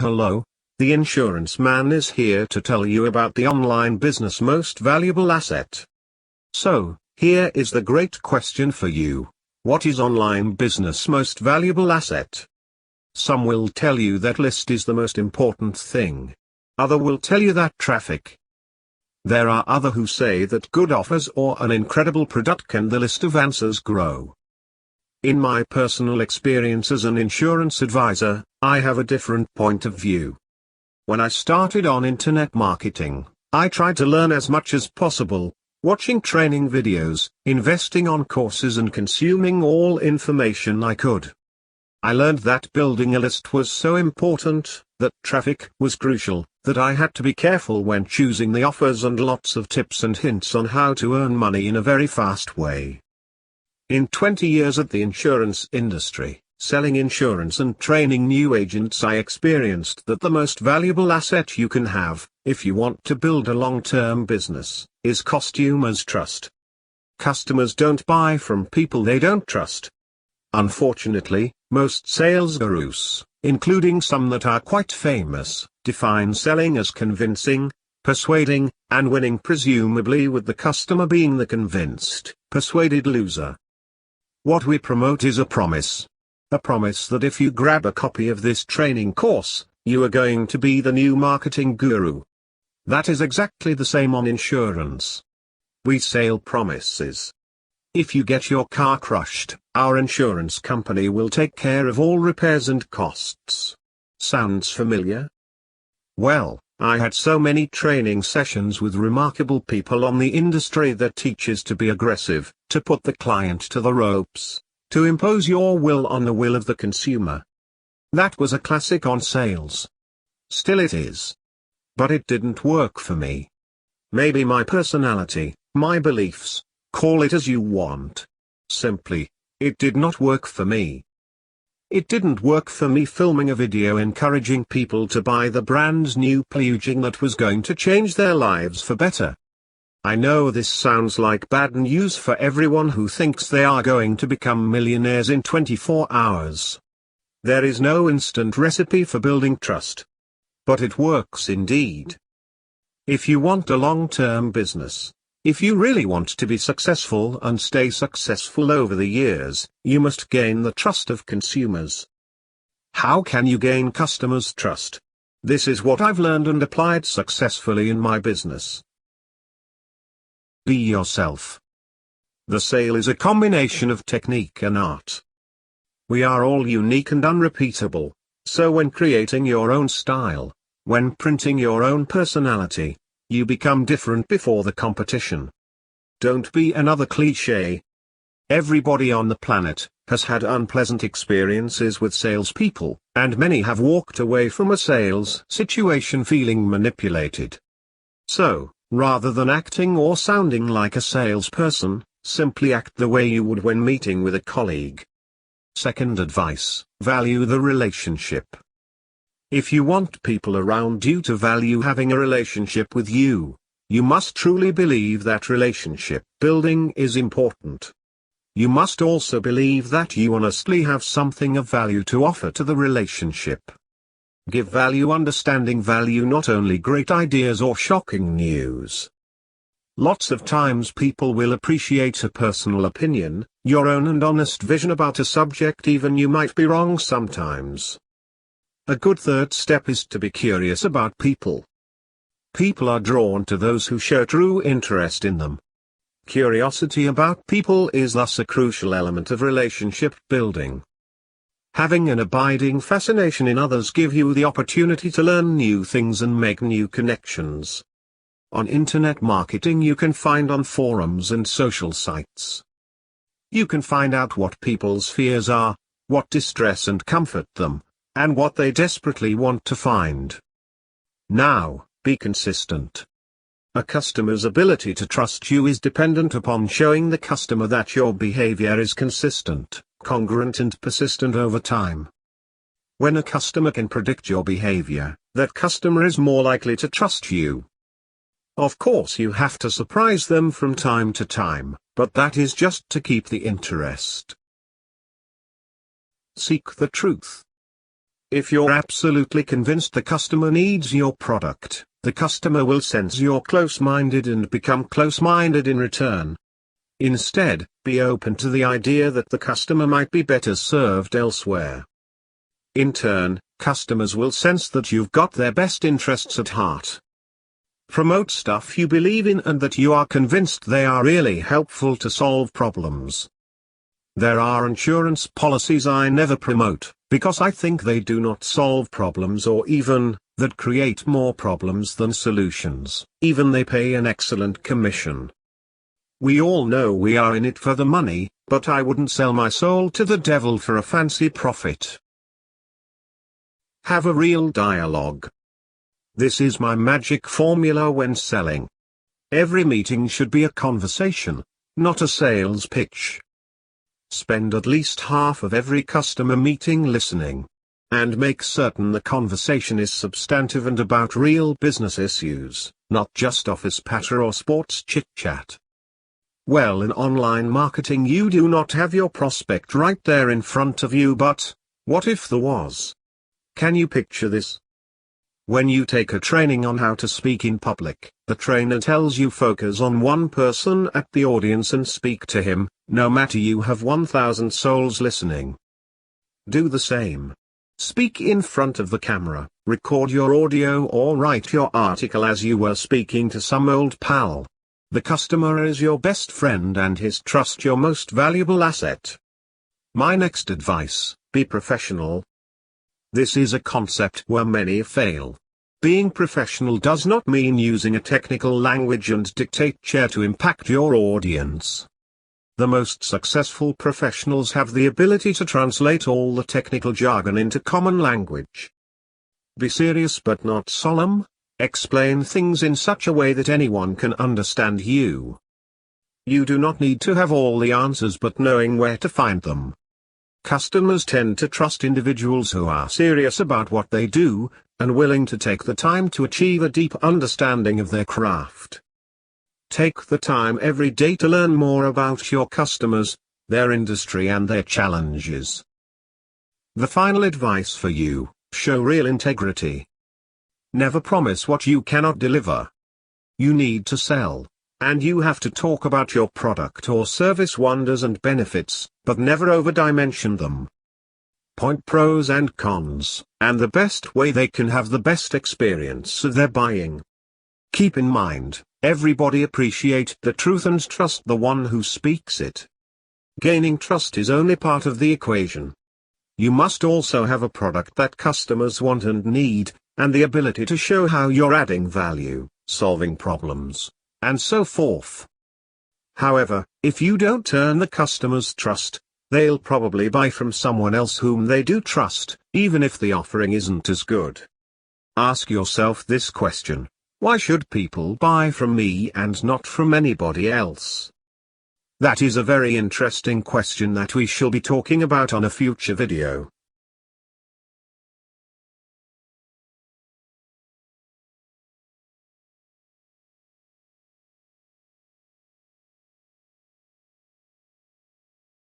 Hello, the insurance man is here to tell you about the online business most valuable asset. So, here is the great question for you. What is online business most valuable asset? Some will tell you that list is the most important thing. Other will tell you that traffic. There are other who say that good offers or an incredible product can the list of answers grow. In my personal experience as an insurance advisor, I have a different point of view. When I started on internet marketing, I tried to learn as much as possible, watching training videos, investing on courses and consuming all information I could. I learned that building a list was so important, that traffic was crucial, that I had to be careful when choosing the offers and lots of tips and hints on how to earn money in a very fast way. In 20 years at the insurance industry, selling insurance and training new agents, I experienced that the most valuable asset you can have, if you want to build a long-term business, is customers' trust. Customers don't buy from people they don't trust. Unfortunately, most sales gurus, including some that are quite famous, define selling as convincing, persuading, and winning, presumably with the customer being the convinced, persuaded loser. What we promote is a promise. A promise that if you grab a copy of this training course, you are going to be the new marketing guru. That is exactly the same on insurance. We sell promises. If you get your car crushed, our insurance company will take care of all repairs and costs. Sounds familiar? Well, I had so many training sessions with remarkable people on the industry that teaches to be aggressive, to put the client to the ropes, to impose your will on the will of the consumer. That was a classic on sales. Still it is. But it didn't work for me. Maybe my personality, my beliefs, call it as you want. Simply, it did not work for me. It didn't work for me filming a video encouraging people to buy the brand new plugin that was going to change their lives for better. I know this sounds like bad news for everyone who thinks they are going to become millionaires in 24 hours. There is no instant recipe for building trust. But it works indeed. If you want a long-term business, if you really want to be successful and stay successful over the years, you must gain the trust of consumers. How can you gain customers' trust? This is what I've learned and applied successfully in my business. Be yourself. The sale is a combination of technique and art. We are all unique and unrepeatable, so when creating your own style, when printing your own personality, you become different before the competition. Don't be another cliché. Everybody on the planet has had unpleasant experiences with salespeople, and many have walked away from a sales situation feeling manipulated. So, rather than acting or sounding like a salesperson, simply act the way you would when meeting with a colleague. Second advice: value the relationship. If you want people around you to value having a relationship with you, you must truly believe that relationship building is important. You must also believe that you honestly have something of value to offer to the relationship. Give value, understanding value, not only great ideas or shocking news. Lots of times people will appreciate a personal opinion, your own and honest vision about a subject, even you might be wrong sometimes. A good third step is to be curious about people. People are drawn to those who show true interest in them. Curiosity about people is thus a crucial element of relationship building. Having an abiding fascination in others gives you the opportunity to learn new things and make new connections. On internet marketing you can find on forums and social sites. You can find out what people's fears are, what distress and comfort them, and what they desperately want to find. Now, be consistent. A customer's ability to trust you is dependent upon showing the customer that your behavior is consistent, congruent and persistent over time. When a customer can predict your behavior, that customer is more likely to trust you. Of course you have to surprise them from time to time, but that is just to keep the interest. Seek the truth. If you're absolutely convinced the customer needs your product, the customer will sense you're close-minded and become close-minded in return. Instead, be open to the idea that the customer might be better served elsewhere. In turn, customers will sense that you've got their best interests at heart. Promote stuff you believe in and that you are convinced they are really helpful to solve problems. There are insurance policies I never promote, because I think they do not solve problems, or even, that create more problems than solutions. Even they pay an excellent commission. We all know we are in it for the money, but I wouldn't sell my soul to the devil for a fancy profit. Have a real dialogue. This is my magic formula when selling. Every meeting should be a conversation, not a sales pitch. Spend at least half of every customer meeting listening. And make certain the conversation is substantive and about real business issues, not just office patter or sports chit-chat. Well, in online marketing you do not have your prospect right there in front of you, but what if there was? Can you picture this? When you take a training on how to speak in public, the trainer tells you focus on one person at the audience and speak to him, no matter you have 1,000 souls listening. Do the same. Speak in front of the camera, record your audio or write your article as you were speaking to some old pal. The customer is your best friend and his trust your most valuable asset. My next advice, be professional. This is a concept where many fail. Being professional does not mean using a technical language and dictate chair to impact your audience. The most successful professionals have the ability to translate all the technical jargon into common language. Be serious but not solemn. Explain things in such a way that anyone can understand you. You do not need to have all the answers, but knowing where to find them. Customers tend to trust individuals who are serious about what they do, and willing to take the time to achieve a deep understanding of their craft. Take the time every day to learn more about your customers, their industry and their challenges. The final advice for you, show real integrity. Never promise what you cannot deliver. You need to sell, and you have to talk about your product or service wonders and benefits, but never overdimension them. Point pros and cons, and the best way they can have the best experience of their buying. Keep in mind, everybody appreciates the truth and trust the one who speaks it. Gaining trust is only part of the equation. You must also have a product that customers want and need, and the ability to show how you're adding value, solving problems, and so forth. However, if you don't earn the customer's trust, they'll probably buy from someone else whom they do trust, even if the offering isn't as good. Ask yourself this question: why should people buy from me and not from anybody else? That is a very interesting question that we shall be talking about on a future video.